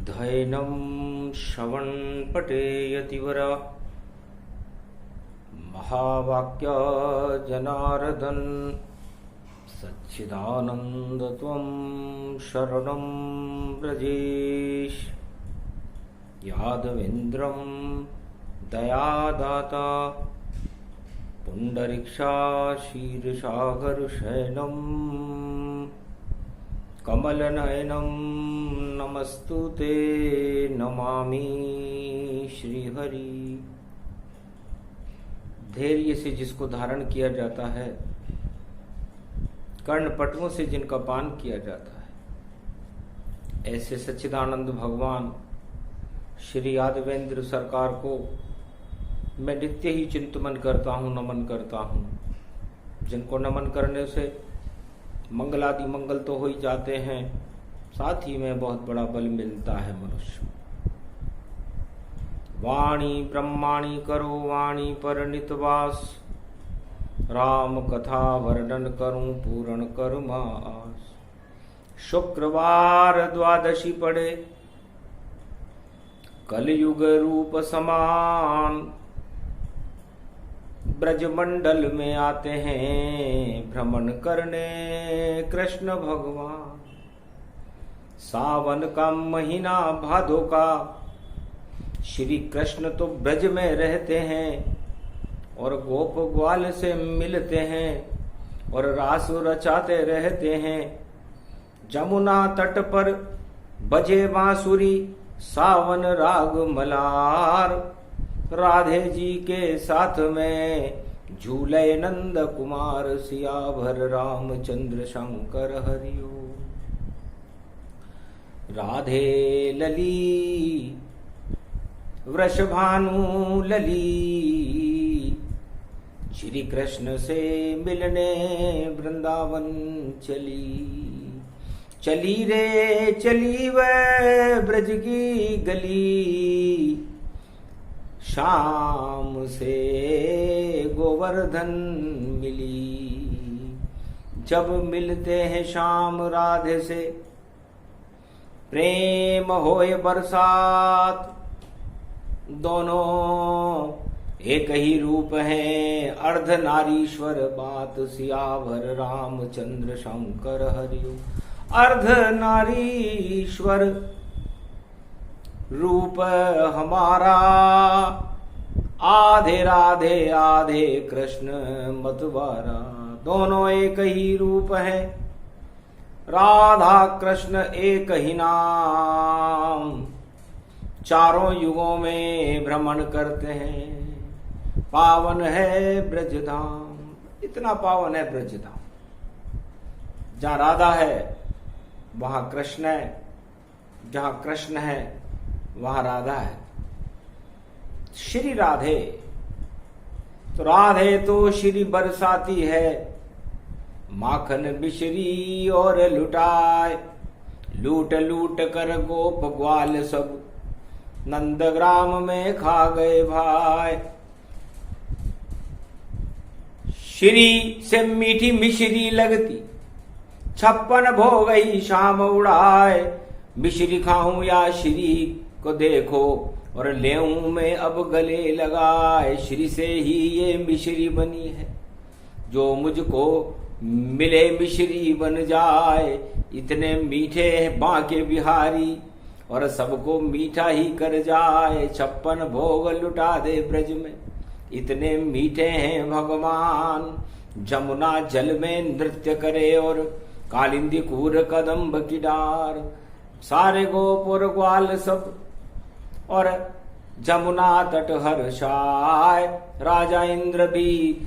धैर्यधैनं श्रवणपटेयतिवर महावाक्य जनार्दन सच्चिदानंद त्वं शरणं व्रजेश यादवेन्द्रं दयादाता पुंडरीक्षा शीर्षागरशयनं कमलनयनं नमस्तुते नमामि श्रीहरि। धैर्य से जिसको धारण किया जाता है, कर्णपटुओं से जिनका पान किया जाता है, ऐसे सच्चिदानंद भगवान श्री यादवेंद्र सरकार को मैं नित्य ही चिंतन करता हूँ, नमन करता हूँ। जिनको नमन करने से मंगलादि मंगल तो हो ही जाते हैं, साथ ही में बहुत बड़ा बल मिलता है मनुष्य। वाणी ब्रह्माणी करो वाणी पर नितवास, राम कथा वर्णन करूं पूर्ण कर्मास। शुक्रवार द्वादशी पड़े कलयुग रूप समान, ब्रजमंडल में आते हैं भ्रमण करने कृष्ण भगवान। सावन का महीना भादो का, श्री कृष्ण तो ब्रज में रहते हैं और गोप ग्वाल से मिलते हैं और रास रचाते रहते हैं। जमुना तट पर बजे बांसुरी, सावन राग मलार, राधे जी के साथ में झूले नंद कुमार, सियावर रामचंद्र शंकर हरिओ। राधे लली वृषभानु लली, श्री कृष्ण से मिलने वृंदावन चली। चली रे चली वह ब्रज की गली, शाम से गोवर्धन मिली। जब मिलते हैं शाम राधे से, प्रेम होए बरसात। दोनों एक ही रूप है, अर्ध नारीश्वर बात, सियावर रामचंद्र शंकर हरिओ। अर्ध नारीश्वर रूप हमारा, आधे राधे आधे कृष्ण मतवारा। दोनों एक ही रूप है, राधा कृष्ण एक ही नाम। चारों युगों में भ्रमण करते हैं, पावन है ब्रजधाम। इतना पावन है ब्रजधाम, जहां राधा है वहां कृष्ण है, जहां कृष्ण है वहां राधा है। श्री राधे तो राधे तो श्री बरसाती है, माखन मिश्री और लुटाए। लूट लूट कर गोप ग्वाल सब नंदग्राम में खा गए भाई। श्री से मीठी मिश्री लगती, 56 भोग ही शाम उड़ाए। मिश्री खाऊं या श्री को देखो, और लेऊं मैं अब गले लगाए। श्री से ही ये मिश्री बनी है, जो मुझको मिले मिश्री बन जाए। इतने मीठे हैं बांके बिहारी, और सबको मीठा ही कर जाए। 56 भोग लुटा दे ब्रज में, इतने मीठे हैं भगवान। जमुना जल में नृत्य करे, और कालिंदी कूर कदम्ब की डार। सारे गोपुर ग्वाल सब और जमुना तट हर्षाय। राजा इंद्र भी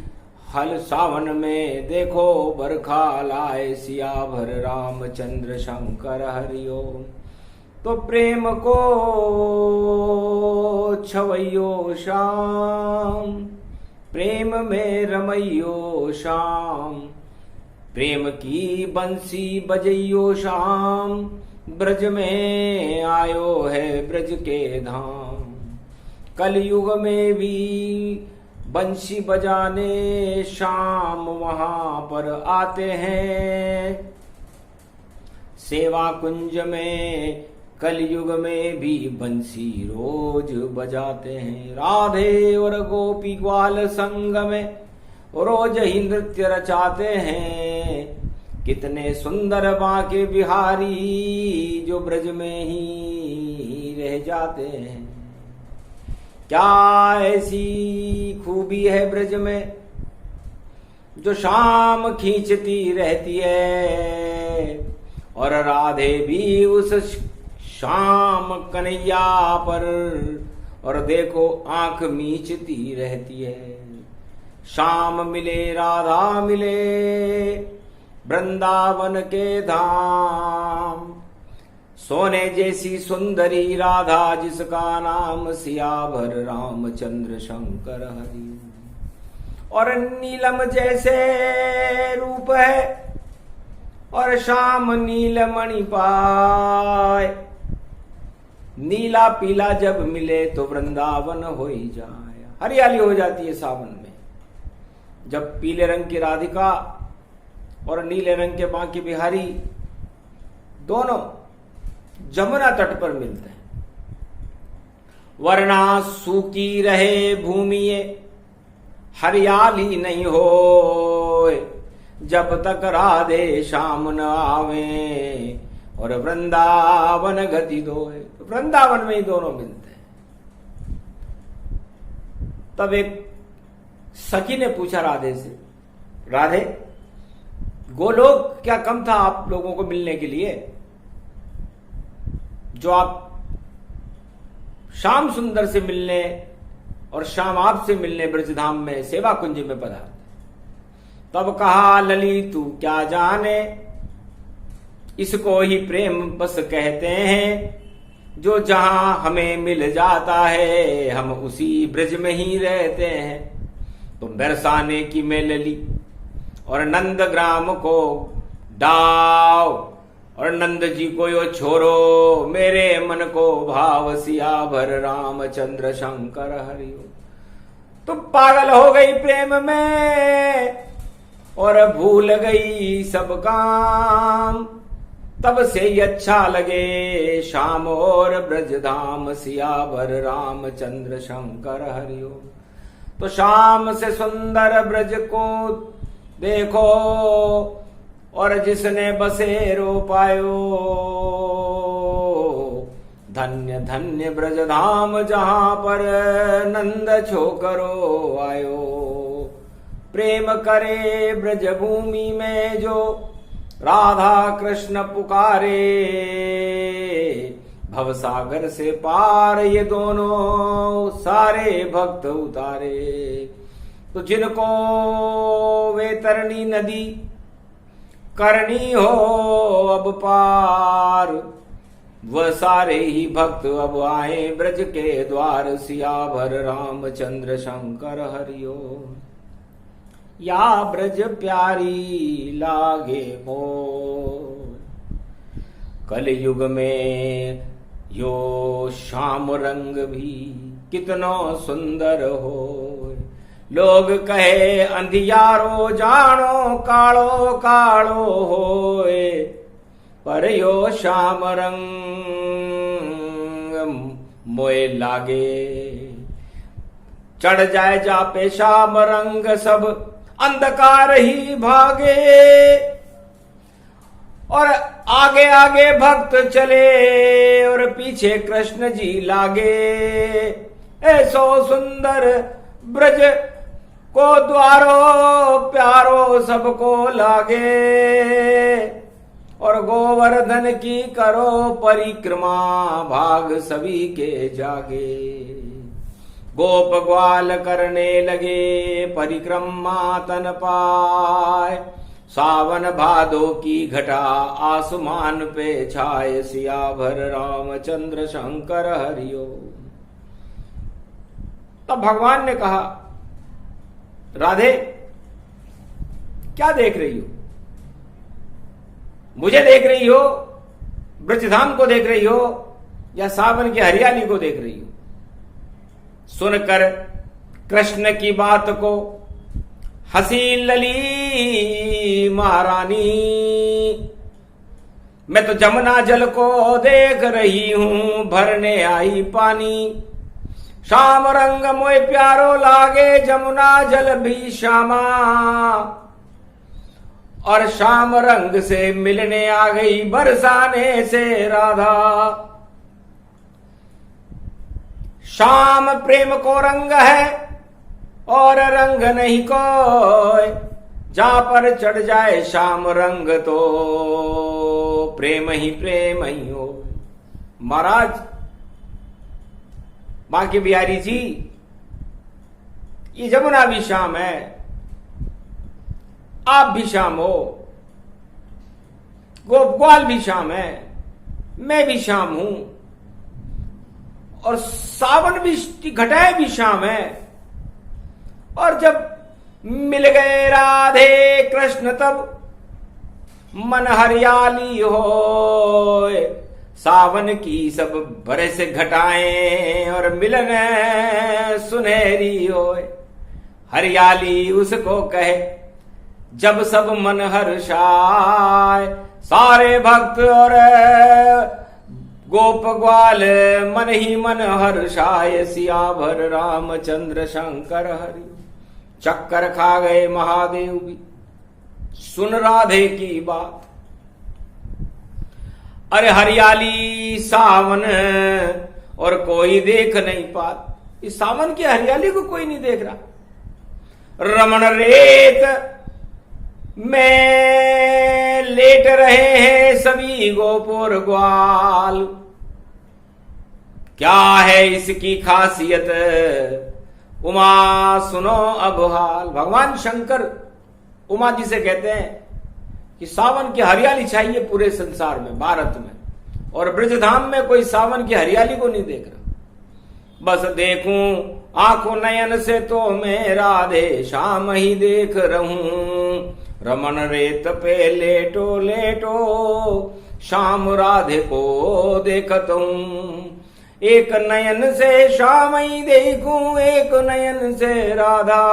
हल सावन में देखो बरखा लाए। सियावर रामचंद्र शंकर हरिओ। तो प्रेम को छवैयो शाम, प्रेम में रमैयो शाम। प्रेम की बंसी बजैयो शाम, ब्रज में आयो है ब्रज के धाम। कलयुग में भी बंसी बजाने शाम वहां पर आते हैं। सेवा कुंज में कलयुग में भी बंसी रोज बजाते हैं। राधे और गोपी ग्वाल संग में रोज ही नृत्य रचाते हैं। कितने सुंदर बांके बिहारी जो ब्रज में ही रह जाते हैं। क्या ऐसी खूबी है ब्रज में जो शाम खींचती रहती है, और राधे भी उस शाम कन्हैया पर और देखो आंख मीचती रहती है। शाम मिले राधा मिले वृंदावन के धाम, सोने जैसी सुंदरी राधा जिसका नाम सियावर रामचंद्र शंकर हरि। और नीलम जैसे रूप है और श्याम नीलमणि पाए। नीला पीला जब मिले तो वृंदावन हो ही जाए। हरियाली हो जाती है सावन में जब पीले रंग की राधिका और नीले रंग के बांके बिहारी दोनों जमुना तट पर मिलते हैं। वरना सूखी रहे भूमि हरियाली नहीं हो, जब तक राधे श्याम न आवे और वृंदावन गति दोए। तो वृंदावन में ही दोनों मिलते हैं। तब एक सखी ने पूछा राधे से, राधे गोलोक क्या कम था आप लोगों को मिलने के लिए, जो आप श्याम सुंदर से मिलने और श्याम आपसे मिलने ब्रजधाम में सेवा कुंज में पधारे। तब कहा लली तू क्या जाने, इसको ही प्रेम बस कहते हैं। जो जहां हमें मिल जाता है हम उसी ब्रज में ही रहते हैं। तुम बरसाने की मैं लली और नंद ग्राम को डाव, और नंद जी को यो छोरो मेरे मन को भाव सियावर रामचंद्र शंकर हरिओ। तुम पागल हो गई प्रेम में और भूल गई सब काम। तब से ही अच्छा लगे श्याम और ब्रजधाम सियावर रामचंद्र शंकर हरिओ। तो शाम से सुंदर ब्रज को देखो और जिसने बसेरो पायो। धन्य धन्य ब्रजधाम जहां पर नंद छोकरो आयो। प्रेम करे ब्रज भूमि में जो राधा कृष्ण पुकारे। भवसागर से पार ये दोनों सारे भक्त उतारे। तो जिनको वैतरणी नदी करनी हो अब पार, वह सारे ही भक्त अब आए ब्रज के द्वार। सियावर रामचंद्र शंकर हरिओ। या ब्रज प्यारी लागे मोर, कलयुग में यो श्याम रंग भी कितनो सुंदर हो। लोग कहे अंधियारो जानो कालो कालो होए, पर यो श्याम रंग मोए लागे। चढ़ जाए जापे श्याम रंग सब अंधकार ही भागे। और आगे आगे भक्त चले और पीछे कृष्ण जी लागे। ऐसो सुंदर ब्रज को द्वारो प्यारो सबको लागे। और गोवर्धन की करो परिक्रमा भाग सभी के जागे। गोप ग्वाल करने लगे परिक्रमा तन पाए। सावन भादो की घटा आसमान पे छाए। सियावर रामचंद्र शंकर हरिओ। तब भगवान ने कहा राधे क्या देख रही हो? मुझे देख रही हो, ब्रजधाम को देख रही हो, या सावन की हरियाली को देख रही हो? सुनकर कृष्ण की बात को हंसी लली महारानी। मैं तो जमुना जल को देख रही हूं भरने आई पानी। श्याम रंग मोय प्यारो लागे जमुना जल भी श्यामा, और श्याम रंग से मिलने आ गई बरसाने से राधा। श्याम प्रेम को रंग है और रंग नहीं कोई, जहां पर चढ़ जाए श्याम रंग तो प्रेम ही हो। महाराज बांके बिहारी जी, ये जमुना भी श्याम है, आप भी श्याम हो, गोप ग्वाल भी श्याम है, मैं भी श्याम हूं, और सावन भी घटाए भी श्याम है। और जब मिल गए राधे कृष्ण तब मन हरियाली होए। सावन की सब बरस घटाएं और मिलन सुनहरी होए। हरियाली उसको कहे जब सब मन हर्षाए। सारे भक्त और गोप ग्वाल मन ही मन हर्षाए। सियावर रामचंद्र शंकर हरि। चक्कर खा गए महादेव भी सुन राधे की बात। अरे हरियाली सावन और कोई देख नहीं पाता। इस सावन की हरियाली को कोई नहीं देख रहा। रमण रेत में लेट रहे हैं सभी गोप और ग्वाल। क्या है इसकी खासियत उमा सुनो अब हाल। भगवान शंकर उमा जी से कहते हैं कि सावन की हरियाली चाहिए पूरे संसार में, भारत में, और ब्रजधाम में कोई सावन की हरियाली को नहीं देख रहा। बस देखूं आंखों नयन से तो मैं राधे श्याम ही देख रहूं। रमन रेत पे लेटो लेटो श्याम राधे को देखत हूं। एक नयन से श्याम ही देखूं, एक नयन से राधा।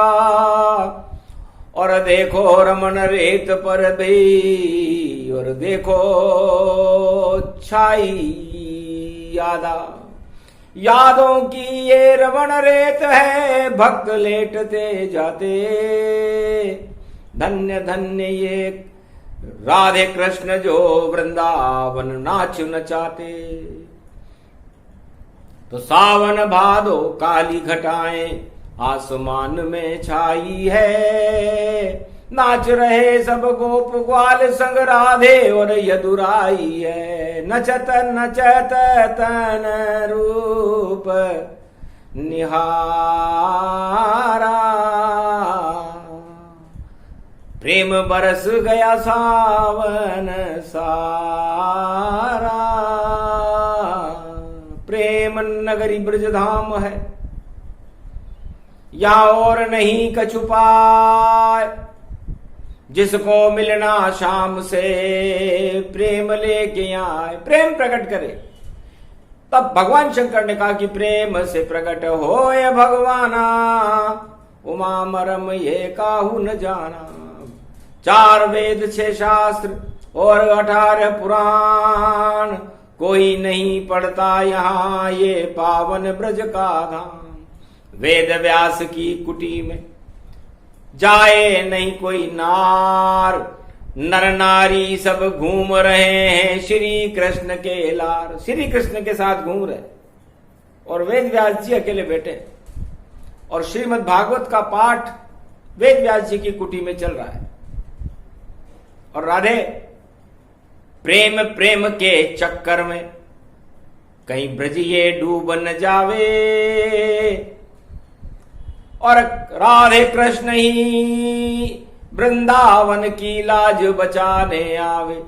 और देखो रमन रेत पर भी, और देखो छाई यादा। यादों की ये रमन रेत है, भक्त लेटते जाते। धन्य धन्य ये राधे कृष्ण जो वृंदावन नाच नचाते। तो सावन भादो काली घटाएं आसमान में छाई है। नाच रहे सब गोप ग्वाल संग राधे और यदुराई है। नचत नचत तन रूप निहारा। प्रेम बरस गया सावन सारा। प्रेम नगरी ब्रजधाम है, या और नहीं कछु पाए। जिसको मिलना शाम से प्रेम लेके आए। प्रेम प्रकट करे। तब भगवान शंकर ने कहा कि प्रेम से प्रकट होए भगवाना। उमा मरम ये काहू न जाना। 4 वेद 6 शास्त्र और 18 पुराण, कोई नहीं पढ़ता यहाँ ये पावन ब्रज का धाम। वेद व्यास की कुटी में जाए नहीं कोई नार। नर नारी सब घूम रहे हैं श्री कृष्ण के लार। श्री कृष्ण के साथ घूम रहे, और वेद व्यास जी अकेले बैठे, और श्रीमद् भागवत का पाठ वेद व्यास जी की कुटी में चल रहा है। और राधे प्रेम प्रेम के चक्कर में कहीं ब्रज ये डूब न जावे। और राधे कृष्ण ही वृंदावन की लाज बचाने आवे।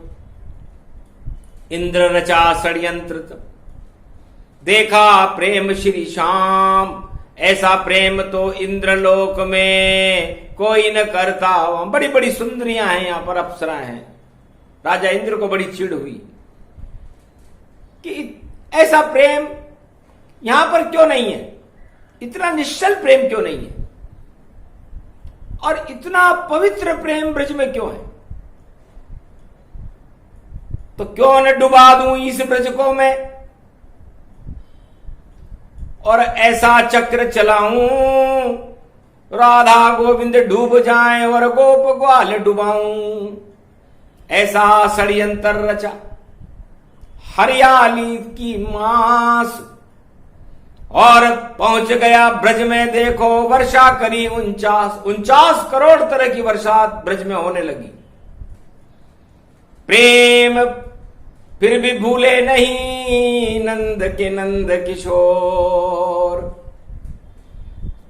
इंद्र रचा षड्यंत्र देखा प्रेम श्री श्याम। ऐसा प्रेम तो इंद्रलोक में कोई न करता। बड़ी बड़ी सुंदरियां हैं यहां पर, अप्सराएं हैं। राजा इंद्र को बड़ी चिढ़ हुई कि ऐसा प्रेम यहां पर क्यों नहीं है, इतना निश्चल प्रेम क्यों नहीं है, और इतना पवित्र प्रेम ब्रज में क्यों है। तो क्यों न डुबा दूं इस ब्रज को मैं, और ऐसा चक्र चलाऊं राधा गोविंद डूब जाएं और गोप ग्वाल डुबाऊं। ऐसा षड्यंत्र रचा हरियाली की मास, और पहुंच गया ब्रज में। देखो वर्षा करी 49 करोड़ तरह की वर्षा ब्रज में होने लगी। प्रेम फिर भी भूले नहीं नंद किशोर।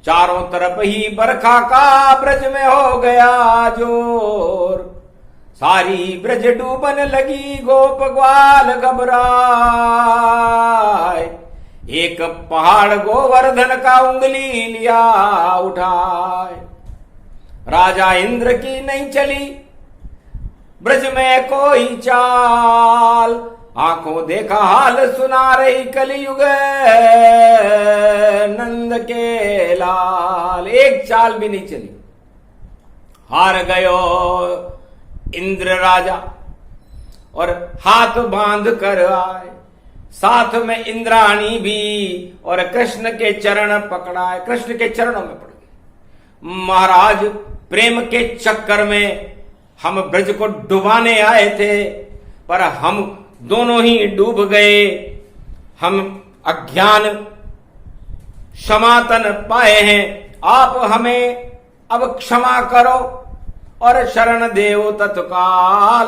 चारों तरफ ही बरखा का ब्रज में हो गया जोर। सारी ब्रज डूबन लगी गोप ग्वाल घबराए। एक पहाड़ गोवर्धन का उंगली लिया उठाए। राजा इंद्र की नहीं चली ब्रज में कोई चाल। आंखों देखा हाल सुना रही कलयुग नंद के लाल। एक चाल भी नहीं चली। हार गयो इंद्र राजा और हाथ बांध कर आए। साथ में इंद्राणी भी और कृष्ण के चरण पकड़ाए। कृष्ण के चरणों में पड़ गए। महाराज प्रेम के चक्कर में हम ब्रज को डुबाने आए थे, पर हम दोनों ही डूब गए। हम अज्ञान क्षमातन पाए हैं। आप हमें अब क्षमा करो और शरण देव तत्काल,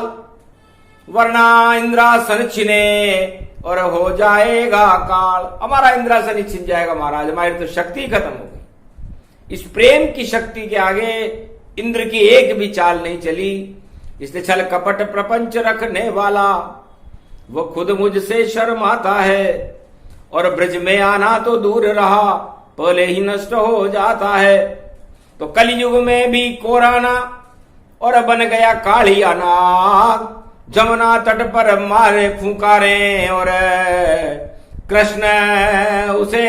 वरना इंद्रासन छिने और हो जाएगा काल। हमारा इंद्रासन छिन जाएगा महाराज, हमारी तो शक्ति खत्म हो गई। इस प्रेम की शक्ति के आगे इंद्र की एक भी चाल नहीं चली। इसलिए छल कपट प्रपंच रखने वाला वो खुद मुझसे शर्माता है, और ब्रज में आना तो दूर रहा पहले ही नष्ट हो जाता है। तो कलयुग में भी कोराना और बन गया कालिया नाग। जमुना तट पर मारे फुकारे और कृष्ण उसे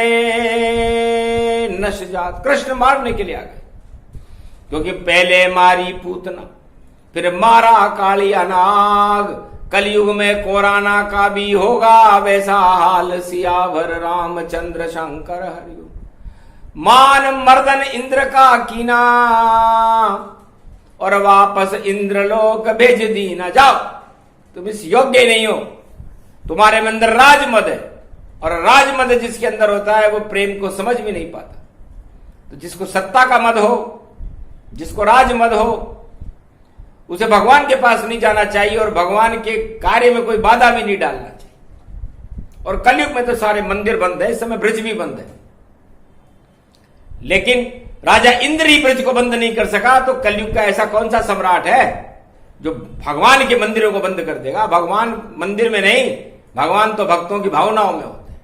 नश जात। कृष्ण मारने के लिए आ गए, क्योंकि पहले मारी पूतना फिर मारा कालिया नाग। कलयुग में कोराना का भी होगा वैसा हाल। सियावर रामचंद्र शंकर हरिओम। मान मर्दन इंद्र का कीना और वापस इंद्रलोक भेज दीना। जाओ, तुम इस योग्य नहीं हो। तुम्हारे में अंदर राजमद है, और राजमद जिसके अंदर होता है वो प्रेम को समझ भी नहीं पाता। तो जिसको सत्ता का मद हो, जिसको राजमद हो, उसे भगवान के पास नहीं जाना चाहिए और भगवान के कार्य में कोई बाधा भी नहीं डालना चाहिए। और कलयुग में तो सारे मंदिर बंद है, इस समय ब्रज भी बंद है। लेकिन राजा इंद्र ही ब्रज को बंद नहीं कर सका, तो कलयुग का ऐसा कौन सा सम्राट है जो भगवान के मंदिरों को बंद कर देगा? भगवान मंदिर में नहीं, भगवान तो भक्तों की भावनाओं में होते हैं।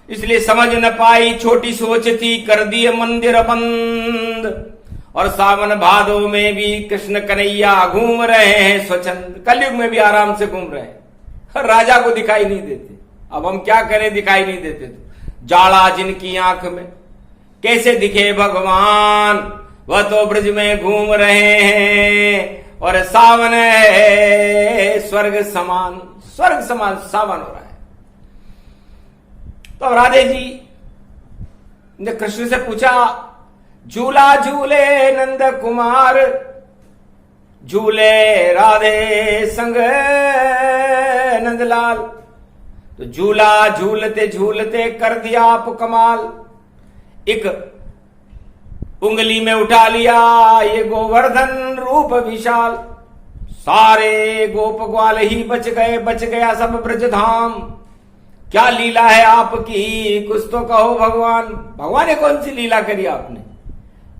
इसलिए समझ न पाई छोटी सोच थी, कर दिए मंदिर बंद। और सावन भादो में भी कृष्ण कन्हैया घूम रहे हैं स्वच्छंद। कलयुग में भी आराम से घूम रहे हैं, राजा को दिखाई नहीं देते। अब हम क्या करें, दिखाई नहीं देते। तो जाड़ा जिनकी आंख में कैसे दिखे भगवान, वह तो ब्रज में घूम रहे हैं। और सावन है स्वर्ग समान, स्वर्ग समान सावन हो रहा है। तो राधे जी ने कृष्ण से पूछा, झूला झूले नंद कुमार, झूले राधे संग नंदलाल। तो झूला झूलते झूलते कर दिया आप कमाल। एक उंगली में उठा लिया ये गोवर्धन रूप विशाल। सारे गोप ग्वाल ही बच गए, बच गया सब ब्रजधाम। क्या लीला है आपकी, कुछ तो कहो भगवान। भगवान ने कौन सी लीला करी आपने?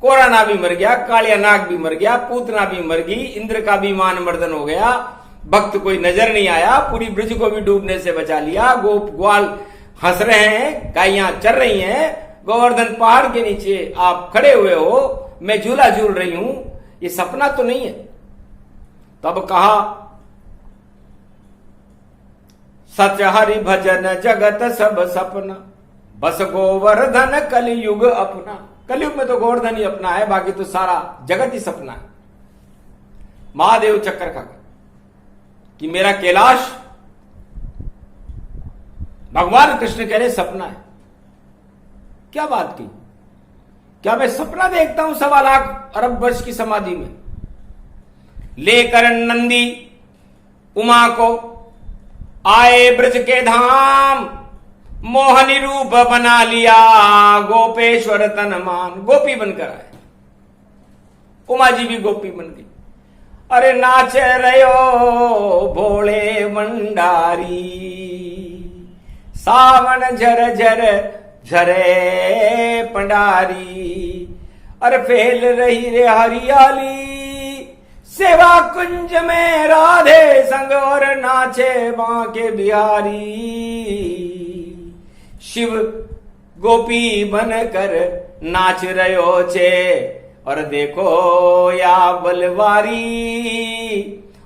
कोराना भी मर गया, कालिया नाग भी मर गया, पूतना भी मर गई, इंद्र का भी मान मर्दन हो गया, भक्त कोई नजर नहीं आया, पूरी ब्रज को भी डूबने से बचा लिया। गोप ग्वाल हंस रहे हैं, गायियां चल रही हैं, गोवर्धन पहाड़ के नीचे आप खड़े हुए हो, मैं झूला झूल रही हूं। ये सपना तो नहीं है? तब कहा, सच हरि भजन जगत सब सपना, बस गोवर्धन कलयुग अपना। कलयुग में तो गोवर्धन ही अपना है, बाकी तो सारा जगत ही सपना है। महादेव चक्कर का कि मेरा कैलाश भगवान कृष्ण कह रहे सपना है। क्या बात की? क्या मैं सपना देखता हूं 1.25 लाख अरब वर्ष की समाधि में? लेकर नंदी उमा को आए ब्रज के धाम, मोहनी रूप बना लिया गोपेश्वर तन मान। गोपी बनकर आए, उमा जी भी गोपी बन गई। अरे नाच रहो भोले भंडारी, सावन झर झर झरे पंडारी। अरे फैल रही रे हरियाली, सेवा कुंज में राधे संग और नाचे बांके बिहारी। शिव गोपी बनकर नाच रहो छे, और देखो या बलवारी।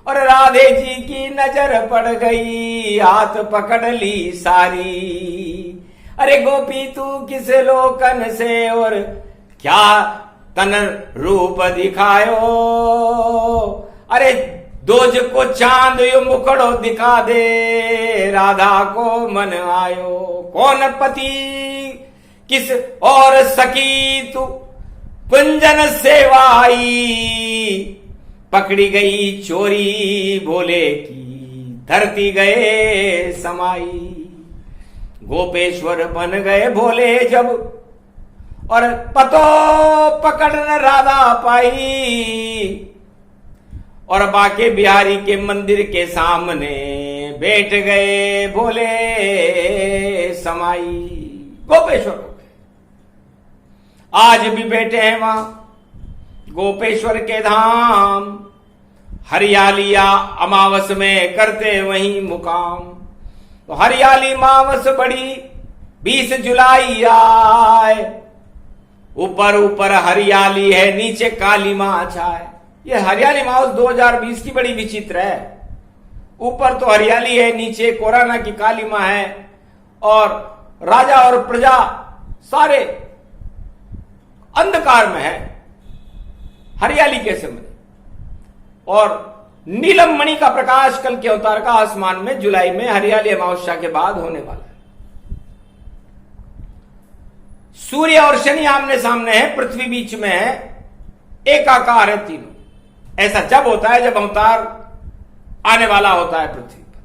और राधे जी की नजर पड़ गई, हाथ पकड़ ली सारी। अरे गोपी तू किस लोकन से और क्या तन रूप दिखायो। अरे दोज को चांद यू मुखड़ो दिखा दे, राधा को मन आयो। कौन पति किस और सखी तू कुंजन सेवाई, पकड़ी गई चोरी भोले की, धरती गए समाई। गोपेश्वर बन गए भोले जब, और पतो पकड़ न राधा पाई। और बाके बिहारी के मंदिर के सामने बैठ गए भोले समाई। गोपेश्वर हो गए, आज भी बैठे हैं वहां गोपेश्वर के धाम। हरियालिया अमावस में करते वहीं मुकाम। तो हरियाली मावस बड़ी 20 जुलाई आए, ऊपर ऊपर हरियाली है, नीचे काली मां छाए। ये हरियाली मावस 2020 की बड़ी विचित्र है। ऊपर तो हरियाली है, नीचे कोरोना की काली मां है, और राजा और प्रजा सारे अंधकार में है। हरियाली कैसे मिले? और नीलम मणि का प्रकाश कल के अवतार का आसमान में जुलाई में हरियाली अमावस्या के बाद होने वाला है। सूर्य और शनि आमने सामने है, पृथ्वी बीच में है, एकाकार है तीनों। ऐसा जब होता है जब अवतार आने वाला होता है पृथ्वी पर।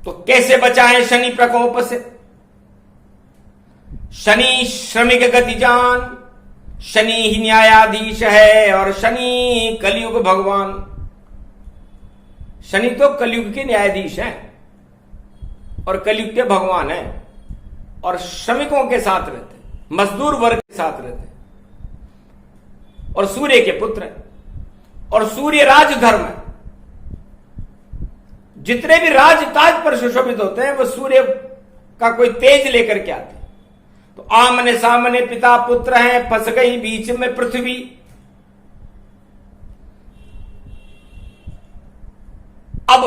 तो कैसे बचाएं शनि प्रकोप से? शनि श्रमिक गति जान, शनि ही न्यायाधीश है, और शनि कलयुग भगवान। शनि तो कलयुग के न्यायाधीश हैं और कलयुग के भगवान हैं, और श्रमिकों के साथ रहते, मजदूर वर्ग के साथ रहते, और सूर्य के पुत्र हैं। और सूर्य राजधर्म है। जितने भी राज ताज पर सुशोभित होते हैं वो सूर्य का कोई तेज लेकर के आते हैं। तो आमने सामने पिता पुत्र हैं, फंस गई बीच में पृथ्वी। अब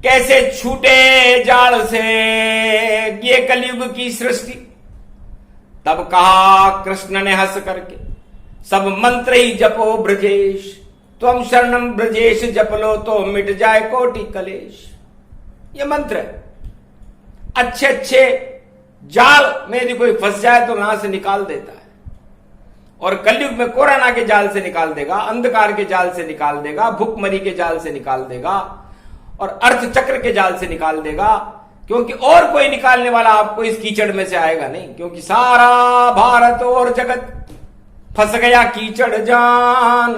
कैसे छूटे जाल से ये कलयुग की सृष्टि? तब कहा कृष्ण ने हंस करके, सब मंत्र ही जपो ब्रजेश, त्वम शरणम ब्रजेश जप लो तो मिट जाए कोटि कलेश। ये मंत्र है। अच्छे अच्छे जाल में यदि कोई फंस जाए तो वहां से निकाल देता है, और कलयुग में कोरोना के जाल से निकाल देगा, अंधकार के जाल से निकाल देगा, भूखमरी के जाल से निकाल देगा, और अर्थ चक्र के जाल से निकाल देगा। क्योंकि और कोई निकालने वाला आपको इस कीचड़ में से आएगा नहीं, क्योंकि सारा भारत और जगत फंस गया कीचड़ जान,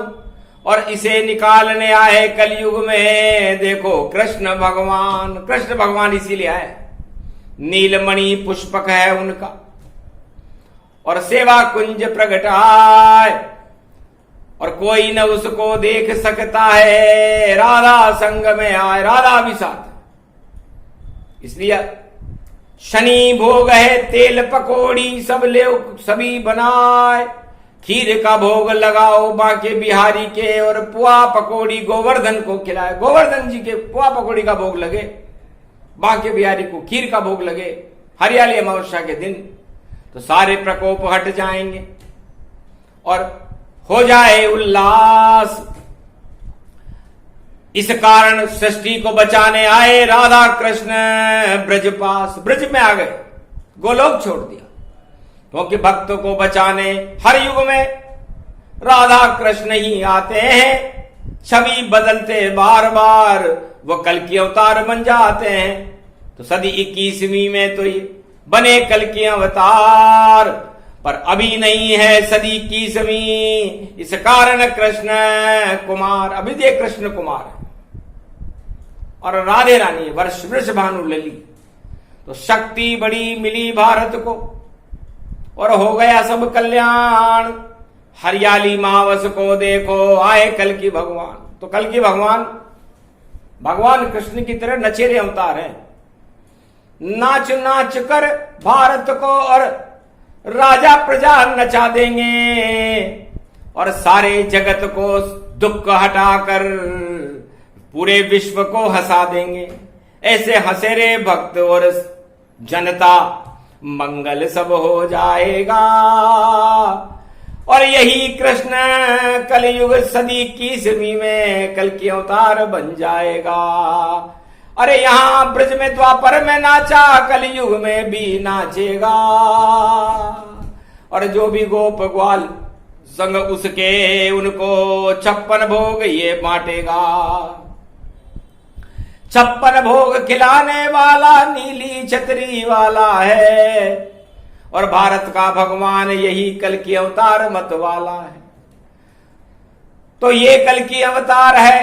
और इसे निकालने आए कलयुग में देखो कृष्ण भगवान। कृष्ण भगवान इसीलिए आए, नीलमणि पुष्पक है उनका, और सेवा कुंज प्रगटाए, और कोई न उसको देख सकता है, राधा संग में आए, राधा भी साथ। इसलिए शनि भोग है तेल पकौड़ी, सब ले सभी बनाए, खीर का भोग लगाओ बाके बिहारी के, और पुआ पकौड़ी गोवर्धन को खिलाए। गोवर्धन जी के पुआ पकौड़ी का भोग लगे, बाके बिहारी को खीर का भोग लगे हरियाली अमावस्या के दिन, तो सारे प्रकोप हट जाएंगे और हो जाए उल्लास। इस कारण सृष्टि को बचाने आए राधा कृष्ण ब्रज पास। ब्रज में आ गए, गोलोक छोड़ दिया, क्योंकि भक्तों को बचाने हर युग में राधा कृष्ण ही आते हैं। छवि बदलते बार बार वो कल की अवतार बन जाते हैं। तो सदी 21वीं में तो ये बने कल के अवतार, पर अभी नहीं है सदी 21वीं, इस कारण कृष्ण कुमार अभी दे कृष्ण कुमार है। और राधे रानी वर्ष वृष भानु लली। तो शक्ति बड़ी मिली भारत को और हो गया सब कल्याण। हरियाली मावस को देखो आए कल की भगवान। तो कल की भगवान भगवान कृष्ण की तरह नचेरे अवतार हैं। नाच नाच कर भारत को और राजा प्रजा नचा देंगे और सारे जगत को दुख हटाकर पूरे विश्व को हंसा देंगे। ऐसे हंसेरे भक्त और जनता मंगल सब हो जाएगा। और यही कृष्ण कलयुग सदी 21वीं में कल की अवतार बन जाएगा। अरे यहां ब्रज में द्वापर में नाचा, कलयुग में भी नाचेगा। और जो भी गोप ग्वाल संग उसके उनको 56 भोग ये बांटेगा। 56 भोग खिलाने वाला नीली छतरी वाला है। और भारत का भगवान यही कल की अवतार मत वाला है। तो ये कल की अवतार है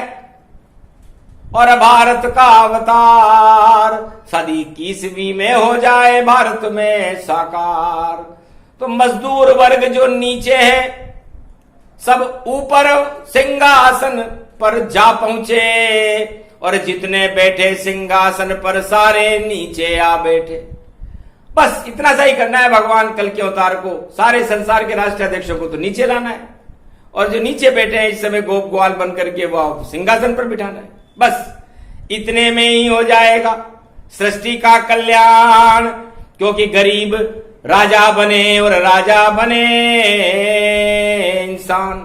और भारत का अवतार सदी 21वीं में हो जाए भारत में साकार। तो मजदूर वर्ग जो नीचे है सब ऊपर सिंहासन पर जा पहुंचे और जितने बैठे सिंहासन पर सारे नीचे आ बैठे। बस इतना सा ही करना है भगवान कल के अवतार को। सारे संसार के राष्ट्राध्यक्षों को तो नीचे लाना है और जो नीचे बैठे हैं इस समय गोप ग्वाल बन करके वह सिंहासन पर बिठाना है। बस इतने में ही हो जाएगा सृष्टि का कल्याण। क्योंकि गरीब राजा बने और राजा बने इंसान,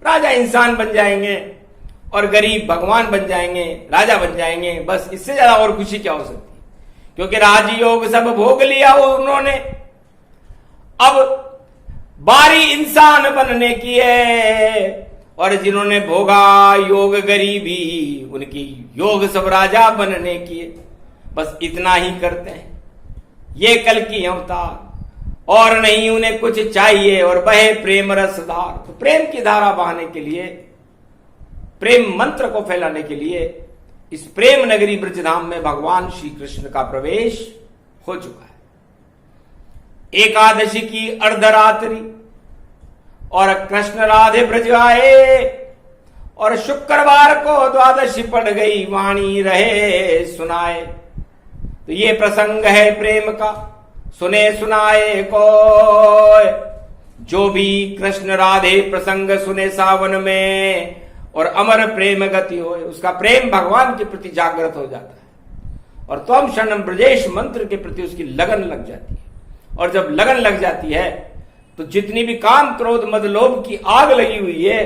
राजा इंसान बन जाएंगे और गरीब भगवान बन जाएंगे, राजा बन जाएंगे। बस इससे ज्यादा और खुशी क्या हो सकती है। क्योंकि राजयोग सब भोग लिया उन्होंने, अब बारी इंसान बनने की है। और जिन्होंने भोगा योग गरीबी, उनकी योग सब राजा बनने की है। बस इतना ही करते हैं ये कल की अवतार, और नहीं उन्हें कुछ चाहिए। और बहे प्रेम रस धार। तो प्रेम की धारा बहाने के लिए, प्रेम मंत्र को फैलाने के लिए इस प्रेम नगरी ब्रजधाम में भगवान श्री कृष्ण का प्रवेश हो चुका है। एकादशी की अर्धरात्रि और कृष्ण राधे ब्रज आए और शुक्रवार को द्वादशी पड़ गई, वाणी रहे सुनाए। तो ये प्रसंग है प्रेम का, सुने सुनाए को। जो भी कृष्ण राधे प्रसंग सुने सावन में और अमर प्रेम गति हो, उसका प्रेम भगवान के प्रति जागृत हो जाता है और त्वम शरणम ब्रजेश मंत्र के प्रति उसकी लगन लग जाती है। और जब लगन लग जाती है तो जितनी भी काम क्रोध मद लोभ की आग लगी हुई है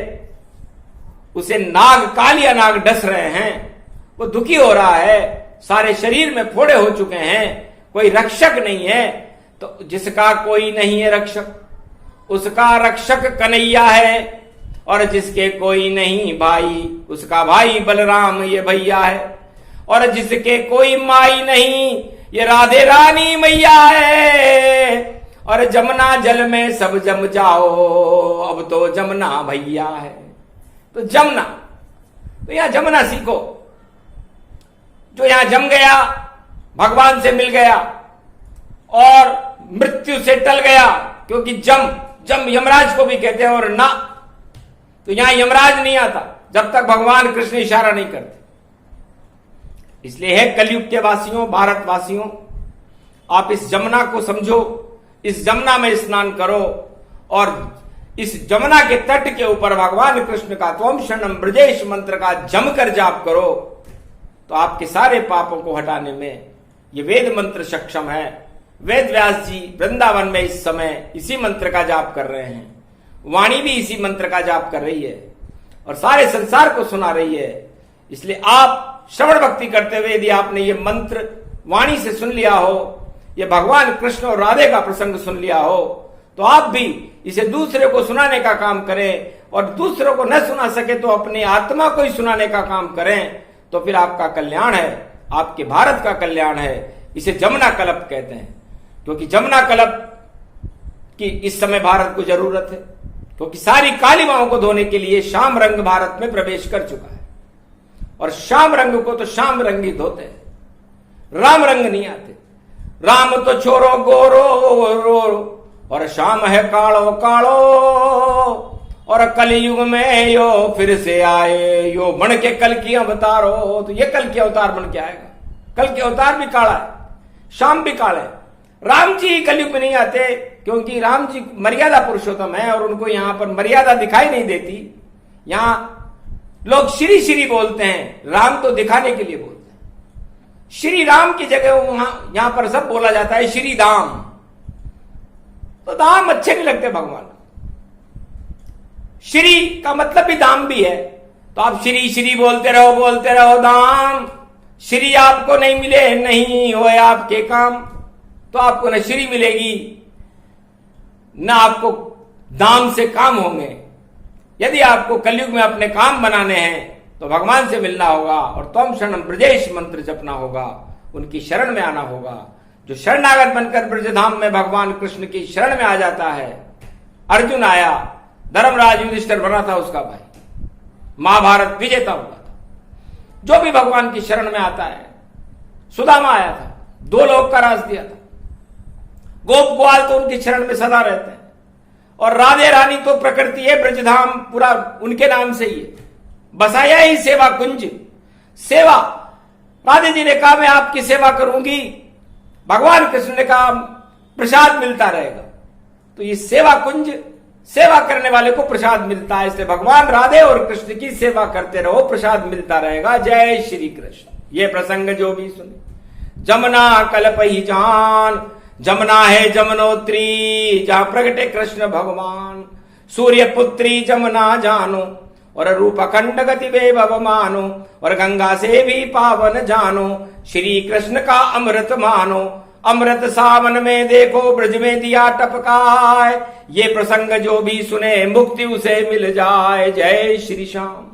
उसे नाग कालिया नाग डस रहे हैं। वो दुखी हो रहा है, सारे शरीर में फोड़े हो चुके हैं, कोई रक्षक नहीं है। तो जिसका कोई नहीं है रक्षक, उसका रक्षक कन्हैया है। और जिसके कोई नहीं भाई, उसका भाई बलराम ये भैया है। और जिसके कोई माई नहीं, ये राधे रानी मैया है। और जमुना जल में सब जम जाओ, अब तो जमुना भैया है। तो जमुना, तो यहां जमुना सीखो। जो यहां जम गया, भगवान से मिल गया और मृत्यु से टल गया। क्योंकि जम यमराज को भी कहते हैं और ना, तो यहां यमराज नहीं आता जब तक भगवान कृष्ण इशारा नहीं करते। इसलिए है कलयुग के वासियों, भारतवासियों, आप इस जमुना को समझो, इस जमुना में स्नान करो और इस जमुना के तट के ऊपर भगवान कृष्ण का त्वम शरणम ब्रजेश मंत्र का जमकर जाप करो। तो आपके सारे पापों को हटाने में ये वेद मंत्र सक्षम है। वेद व्यास जी वृंदावन में इस समय इसी मंत्र का जाप कर रहे हैं, वाणी भी इसी मंत्र का जाप कर रही है और सारे संसार को सुना रही है। इसलिए आप श्रवण भक्ति करते हुए यदि आपने ये मंत्र वाणी से सुन लिया हो, ये भगवान कृष्ण और राधे का प्रसंग सुन लिया हो, तो आप भी इसे दूसरे को सुनाने का काम करें, और दूसरों को न सुना सके तो अपनी आत्मा को ही सुनाने का काम करें, तो फिर आपका कल्याण है, आपके भारत का कल्याण है। इसे जमुना कल्प कहते हैं, क्योंकि जमुना कल्प की इस समय भारत को जरूरत है, क्योंकि सारी कालिमाओं को धोने के लिए श्याम रंग भारत में प्रवेश कर चुका है, और श्याम रंग को तो श्याम रंग ही धोते हैं, राम रंग नहीं आते। राम तो छोरो गोरो और श्याम है कालो कालो, और कलयुग में यो फिर से आए, यो बन के कल की अवतारो। तो ये कल के अवतार बन के आएगा। कल के अवतार भी काला है, श्याम भी काला है। राम जी कलयुग में नहीं आते, क्योंकि राम जी मर्यादा पुरुषोत्तम है और उनको यहां पर मर्यादा दिखाई नहीं देती। यहां लोग श्री श्री बोलते हैं, राम तो दिखाने के लिए बोलते हैं। श्री राम की जगह यहां पर सब बोला जाता है श्री दाम, तो दाम अच्छे नहीं लगते भगवान। श्री का मतलब भी दाम भी है, तो आप श्री श्री बोलते रहो दाम। श्री आपको नहीं मिले, नहीं होए आपके काम, तो आपको न श्री मिलेगी न आपको दाम से काम होंगे। यदि आपको कलयुग में अपने काम बनाने हैं तो भगवान से मिलना होगा, और त्वम शरणम ब्रजेश मंत्र जपना होगा, उनकी शरण में आना होगा। जो शरणागत बनकर ब्रजधाम में भगवान कृष्ण की शरण में आ जाता है, अर्जुन आया, धर्मराज युधिष्ठिर बना था उसका भाई, महाभारत विजेता हुआ था। जो भी भगवान की शरण में आता है, सुदामा आया था, 2 लोक का राज दिया था। गोप ग्वाल तो उनकी शरण में सदा रहते हैं, और राधे रानी तो प्रकृति है, ब्रजधाम पूरा उनके नाम से ही है, बसाया ही सेवा कुंज। सेवा राधे जी ने कहा मैं आपकी सेवा करूंगी, भगवान कृष्ण ने कहा प्रसाद मिलता रहेगा। तो ये सेवा कुंज, सेवा करने वाले को प्रसाद मिलता है, इसलिए भगवान राधे और कृष्ण की सेवा करते रहो, प्रसाद मिलता रहेगा। जय श्री कृष्ण। ये प्रसंग जो भी सुने, जमुना कल्प ही जान, जमुना है जमुनोत्री, जहां प्रगटे कृष्ण भगवान। सूर्य पुत्री जमुना जानो, और रूप अखंड गति वैभव मानो, और गंगा से भी पावन जानो, श्री कृष्ण का अमृत मानो। अमृत सावन में देखो ब्रज में दिया टपकाए, ये प्रसंग जो भी सुने मुक्ति उसे मिल जाए। जय श्री श्याम।